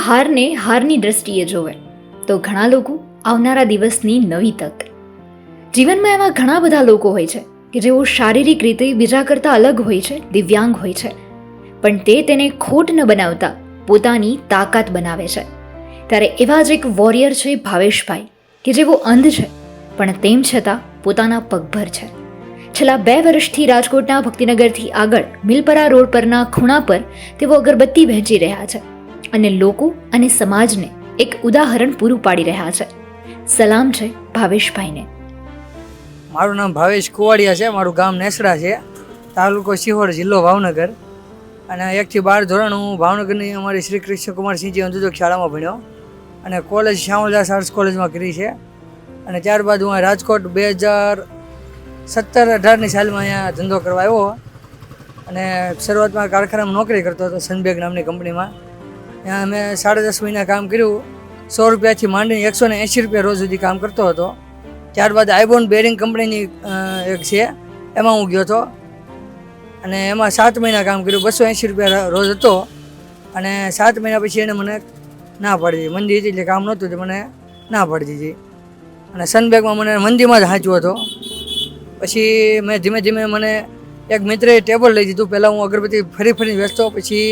હારને હારની દ્રષ્ટિએ જોવે તો ઘણા લોકો આવનારા દિવસની નવી તક. જીવનમાં એવા ઘણા બધા લોકો હોય છે કે જેઓ શારીરિક રીતે બીજા કરતાં અલગ હોય છે, દિવ્યાંગ હોય છે, પણ તેને ખોટ ન બનાવતા પોતાની તાકાત બનાવે છે. ત્યારે એવા જ એક વોરિયર છે ભાવેશભાઈ, કે જેઓ અંધ છે પણ તેમ છતાં પોતાના પગભર છે. છેલ્લા 2 વર્ષથી રાજકોટના ભક્તિનગરથી આગળ મિલપરા રોડ પરના ખૂણા પર તેઓ અગરબત્તી વહેંચી રહ્યા છે અને લોકો અને સમાજને એક ઉદાહરણ પૂરું પાડી રહ્યા છે. સલામ છે ભાવેશભાઈને. મારું નામ ભાવેશ કુવાડિયા છે. મારું ગામ નેસડા છે, તાલુકો સિહોર, જિલ્લો ભાવનગર. અને 1 થી 12 ધોરણ હું ભાવનગરની અમારી શ્રી કૃષ્ણ કુમારસિંહજી અંધજોગ શાળામાં ભણ્યો અને કોલેજ શ્યામદાસ આર્ટ્સ કોલેજમાં કરી છે. અને ત્યારબાદ હું રાજકોટ 2017-18ની સાલમાં અહીંયા ધંધો કરવા આવ્યો. અને શરૂઆતમાં કારખાનામાં નોકરી કરતો હતો, સનબેગ નામની કંપનીમાં. ત્યાં મેં 10.5 મહિના કામ કર્યું. 100 રૂપિયાથી માંડીને 180 રૂપિયા રોજ સુધી કામ કરતો હતો. ત્યારબાદ આઈબોન બેરિંગ કંપનીની એક છે, એમાં હું ગયો હતો અને એમાં 7 મહિના કામ કર્યું. 280 રૂપિયા રોજ હતો. અને 7 મહિના પછી એને મને ના પાડી દીધી. મંદી હતી એટલે કામ નહોતું, તો મને ના પાડી દીધી. અને સનબેગમાં મને મંદીમાં જ હાંચ્યો હતો. પછી મેં ધીમે ધીમે મને એક મિત્રએ ટેબલ લઈ દીધું. પહેલાં હું અગરબત્તી ફરી વેચતો, પછી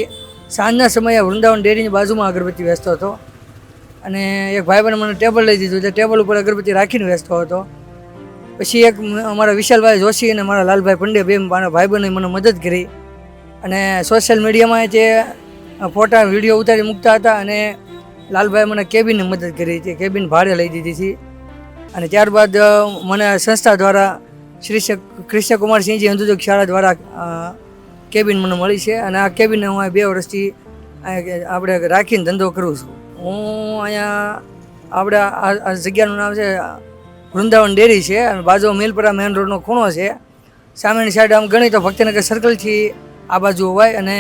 સાંજના સમયે વૃંદાવન ડેરીની બાજુમાં અગરબત્તી વેચતો હતો. અને એક ભાઈબંધે મને ટેબલ લઈ દીધું, એટલે ટેબલ ઉપર અગરબત્તી રાખીને વેચતો હતો. પછી એક અમારા વિશાલભાઈ જોશી અને મારા લાલભાઈ પંડ્યા, 2 મારા ભાઈબંધે મને મદદ કરી. અને સોશિયલ મીડિયામાં તે ફોટા વિડીયો ઉતારી મૂકતા હતા. અને લાલભાઈ મને કેબિનની મદદ કરી હતી, કેબિન ભાડે લઈ દીધી હતી. અને ત્યારબાદ મને સંસ્થા દ્વારા શ્રી કૃષ્ણ કુમારસિંહજી અંધજોગ શાળા દ્વારા કેબિન મને મળી છે. અને આ કેબિનને હું 2 વર્ષથી આપણે રાખીને ધંધો કરું છું. હું અહીંયા આપણે આ જગ્યાનું નામ છે વૃંદાવન ડેરી છે, અને બાજુ મિલપરા મેઇન રોડનો ખૂણો છે. સામેની સાઈડ આમ ગણી તો ભક્તિનગર સર્કલથી આ બાજુ હોય, અને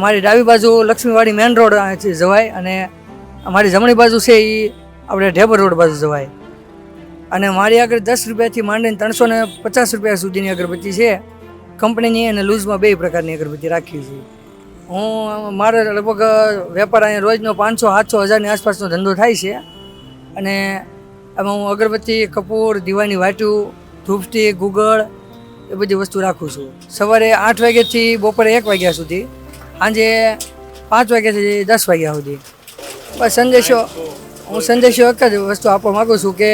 મારી ડાબી બાજુ લક્ષ્મીવાડી મેઇન રોડ જવાય, અને અમારી જમણી બાજુ છે એ આપણે ઢેબર રોડ બાજુ જવાય. અને મારી આગળ 10 રૂપિયાથી માંડીને 350 રૂપિયા સુધીની અગરબત્તી છે, કંપનીની અને લૂઝમાં 2 પ્રકારની અગરબત્તી રાખી છે. મારે લગભગ વેપાર અહીંયા રોજનો 500-700 હજારની આસપાસનો ધંધો થાય છે. અને એમાં હું અગરબત્તી, કપૂર, દીવાની વાટ્યું, ધૂપસ્ટિક, ગુગળ એ બધી વસ્તુ રાખું છું. સવારે 8 વાગ્યાથી બપોરે 1 વાગ્યા સુધી, સાંજે 5 વાગ્યાથી 10 વાગ્યા સુધી. બસ હું સંદેશો એક જ વસ્તુ આપવા માગું છું કે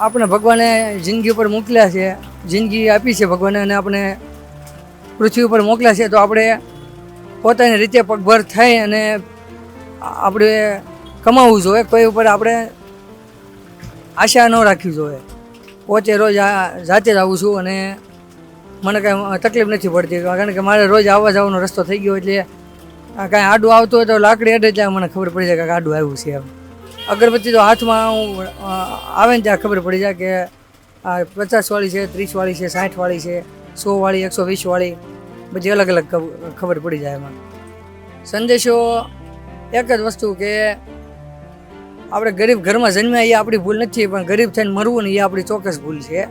આપણે ભગવાને જિંદગી ઉપર મોકલ્યા છે, જિંદગી આપી છે ભગવાને, અને આપણે પૃથ્વી ઉપર મોકલ્યા છે, તો આપણે પોતાની રીતે પગભર થઈ અને આપણે કમાવવું જોઈએ. કોઈ ઉપર આપણે આશા ન રાખવી જોઈએ. પોતે રોજ જાતે જ આવું છું અને મને કાંઈ તકલીફ નથી પડતી, કારણ કે મારે રોજ આવવા જવાનો રસ્તો થઈ ગયો. એટલે કાંઈ આડું આવતું હોય તો લાકડી અડે ત્યાં મને ખબર પડી જાય કે આડું આવ્યું છે. એમ અગરબત્તી તો હાથમાં આવે ને ત્યાં ખબર પડી જાય કે આ 50 વાળી છે, 30 વાળી છે, 60 વાળી છે, 100 વાળી, 120 વાળી, બધી અલગ અલગ ખબર પડી જાય. એમાં સંદેશો એક જ વસ્તુ કે આપણે ગરીબ ઘરમાં જન્મ્યા એ આપણી ભૂલ નથી, પણ ગરીબ થઈને મરવું ને એ આપણી ચોક્કસ ભૂલ છે.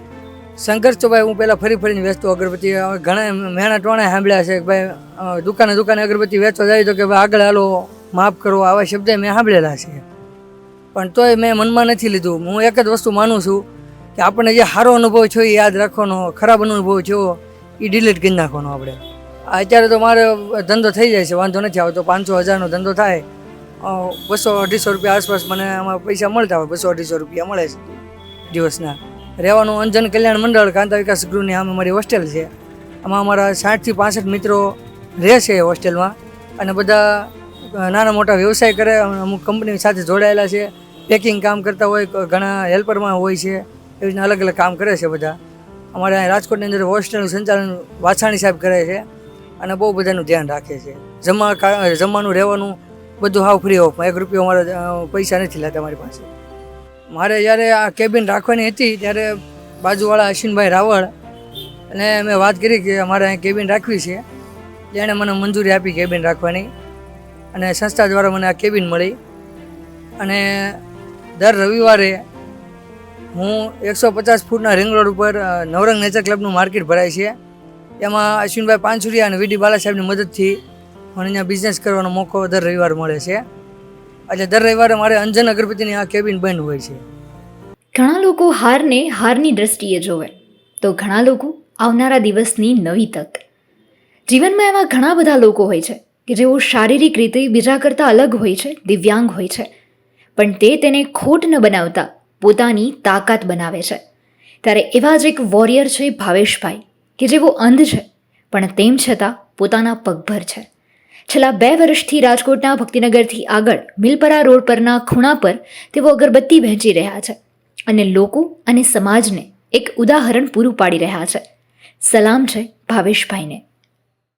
સંઘર્ષ તો ભાઈ હું પહેલાં ફરીને વેચતો અગરબત્તી. ઘણા મહેણા ટોણા સાંભળ્યા છે કે ભાઈ દુકાને અગરબત્તી વેચવા જાય તો કે ભાઈ આગળ હાલો, માફ કરો, આવા શબ્દ મેં સાંભળેલા છે. પણ તોય મેં મનમાં નથી લીધું. હું એક જ વસ્તુ માનું છું કે આપણને જે સારો અનુભવ થયો એ યાદ રાખવાનો, ખરાબ અનુભવ થયો એ ડિલીટ કરી નાખવાનો. આપણે અત્યારે તો મારે ધંધો થઈ જાય છે, વાંધો નથી આવતો. 500-1000નો ધંધો થાય, 200-250 રૂપિયા આસપાસ મને આમાં પૈસા મળતા હોય. 200-250 રૂપિયા મળે છે દિવસના. રહેવાનું અંજન કલ્યાણ મંડળ કાંતા વિકાસ ગૃહની સામે મારી હોસ્ટેલ છે. આમાં અમારા 60 થી 65 મિત્રો રહે છે હોસ્ટેલમાં, અને બધા નાના મોટા વ્યવસાય કરે. અમુક કંપની સાથે જોડાયેલા છે, પેકિંગ કામ કરતા હોય, ઘણા હેલ્પરમાં હોય છે. એવી રીતના અલગ અલગ કામ કરે છે બધા. અમારે અહીં રાજકોટની અંદર હોસ્ટેલનું સંચાલન વાછાણી સાહેબ કરે છે, અને બહુ બધાનું ધ્યાન રાખે છે. જમવાનું, રહેવાનું બધું હાવ ફ્રી ઓફમાં. 1 રૂપિયો અમારે પૈસા નથી લેતા મારી પાસે. મારે જ્યારે આ કેબિન રાખવાની હતી ત્યારે બાજુવાળા અશ્વિનભાઈ રાવળ અને મેં વાત કરી કે અમારે અહીં કેબિન રાખવી છે. એણે મને મંજૂરી આપી કેબિન રાખવાની, અને સંસ્થા દ્વારા મને આ કેબિન મળી. અને દર રવિવારે હું 150 ફૂટના રિંગ રોડ ઉપર નવરંગ નેચર ક્લબનું માર્કેટ ભરાય છે. એમાં અશ્વિનભાઈ પાનસુરિયા અને વીડી બાલા સાહેબની મદદથી મને અહીંયા બિઝનેસ કરવાનો મોકો દર રવિવારે મળે છે. એટલે દર રવિવારે મારે અંજન અગરબત્તીની આ કેબિન બંધ હોય છે. ઘણા લોકો હારને હારની દ્રષ્ટિએ જોવે તો ઘણા લોકો આવનારા દિવસની નવી તક. જીવનમાં એવા ઘણા બધા લોકો હોય છે કે જેઓ શારીરિક રીતે બીજા કરતાં અલગ હોય છે, દિવ્યાંગ હોય છે, પણ તેને ખોટ ન બનાવતા પોતાની તાકાત બનાવે છે. ત્યારે એવા જ એક વોરિયર છે ભાવેશભાઈ, કે જેઓ અંધ છે પણ તેમ છતાં પોતાના પગભર છે. છેલ્લા 2 વર્ષથી રાજકોટના ભક્તિનગરથી આગળ મિલપરા રોડ પરના ખૂણા પર તેઓ અગરબત્તી વહેંચી રહ્યા છે અને લોકો અને સમાજને એક ઉદાહરણ પૂરું પાડી રહ્યા છે. સલામ છે ભાવેશભાઈને.